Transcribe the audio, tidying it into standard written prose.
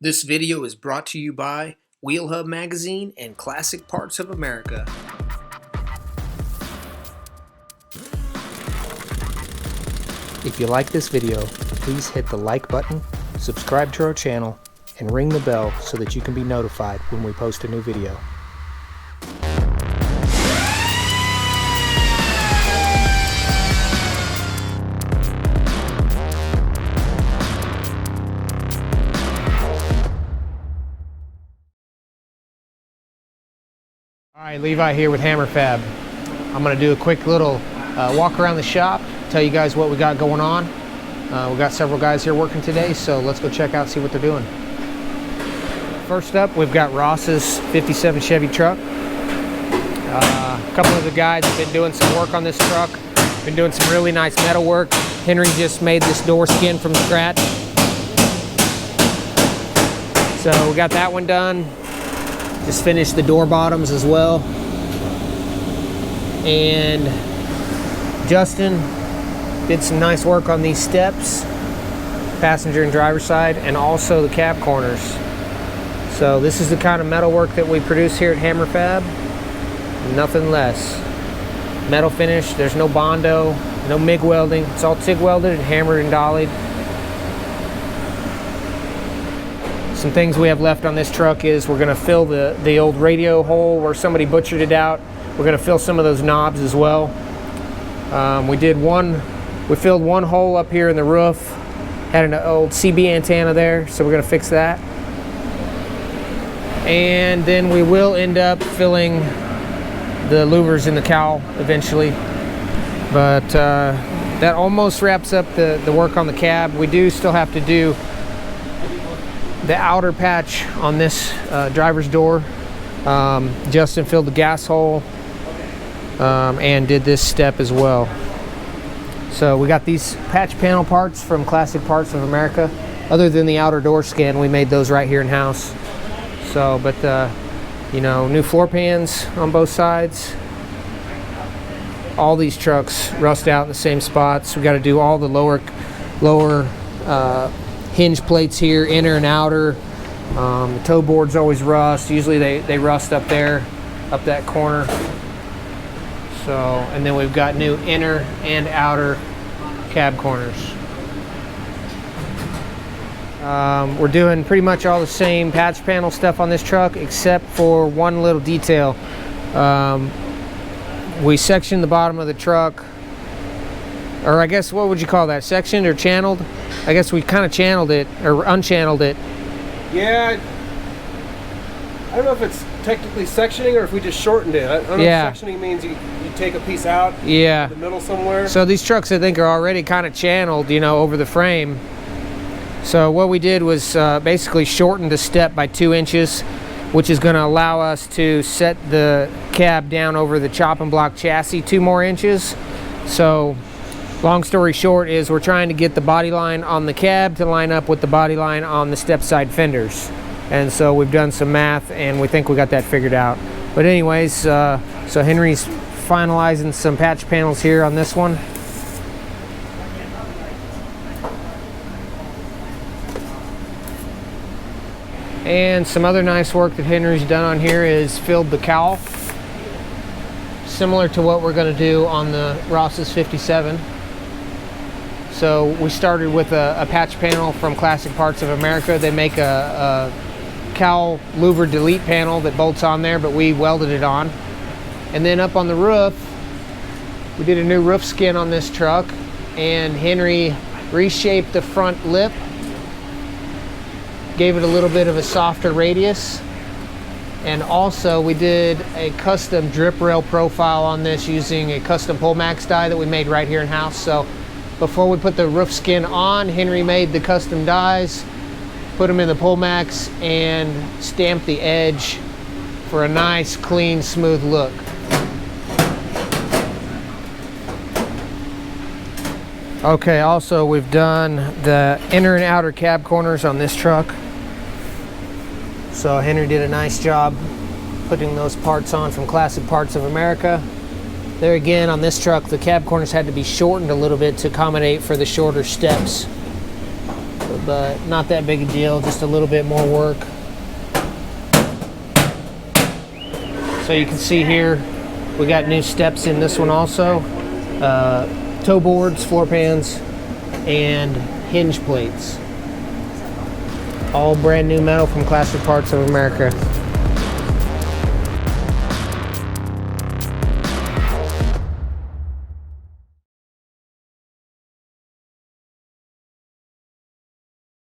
This video is brought to you by Wheel Hub Magazine and Classic Parts of America. If you like this video, please hit the like button, subscribe to our channel, and ring the bell so that you can be notified when we post a new video. Alright, Levi here with Hammerfab. I'm going to do a quick little walk around the shop, tell you guys what we got going on. We got several guys here working today, so let's go check out, see what they're doing. First up, we've got Ross's 57 Chevy truck. A couple of the guys have been doing some work on this truck. Been doing some really nice metal work. Henry just made this door skin from scratch. So we got that one done. Just finished the door bottoms as well. And Justin did some nice work on these steps, passenger and driver side, and also the cab corners. So this is the kind of metal work that we produce here at Hammerfab. Nothing less. Metal finish, there's no Bondo, no MIG welding. It's all TIG welded and hammered and dollied. Some things we have left on this truck is we're going to fill the old radio hole where somebody butchered it out. We're going to fill some of those knobs as well. We filled one hole up here in the roof, had an old CB antenna there, so we're going to fix that. And then we will end up filling the louvers in the cowl eventually. But that almost wraps up the work on the cab. We do still have to do the outer patch on this driver's door. Justin filled the gas hole and did this step as well. So we got these patch panel parts from Classic Parts of America. Other than the outer door skin, we made those right here in house. So, but you know, new floor pans on both sides. All these trucks rust out in the same spots. We got to do all the lower hinge plates here, inner and outer. The toe boards always rust. Usually they rust up there, up that corner. So, and then we've got new inner and outer cab corners. We're doing pretty much all the same patch panel stuff on this truck, except for one little detail. We sectioned the bottom of the truck, or I guess, what would you call that? Sectioned or channeled? I guess we kind of channeled it, or unchanneled it. Yeah, I don't know if it's technically sectioning or if we just shortened it. I don't know if sectioning means you take a piece out in the middle somewhere. So these trucks, I think, are already kind of channeled, you know, over the frame. So what we did was basically shorten the step by 2 inches, which is going to allow us to set the cab down over the chop and block chassis 2 more inches. So long story short is we're trying to get the body line on the cab to line up with the body line on the step side fenders. And so we've done some math and we think we got that figured out. But anyways, so Henry's finalizing some patch panels here on this one. And some other nice work that Henry's done on here is filled the cowl, similar to what we're going to do on the Ross's 57. So we started with a patch panel from Classic Parts of America. They make a cowl louver delete panel that bolts on there, but we welded it on. And then up on the roof, we did a new roof skin on this truck, and Henry reshaped the front lip, gave it a little bit of a softer radius, and also we did a custom drip rail profile on this using a custom Pullmax die that we made right here in house. So before we put the roof skin on, Henry made the custom dies, put them in the Pullmax, and stamped the edge for a nice, clean, smooth look. Okay, also we've done the inner and outer cab corners on this truck. So Henry did a nice job putting those parts on from Classic Parts of America. There again, on this truck, the cab corners had to be shortened a little bit to accommodate for the shorter steps. but not that big a deal, just a little bit more work. So you can see here, we got new steps in this one also. Toe boards, floor pans, and hinge plates. All brand new metal from Classic Parts of America.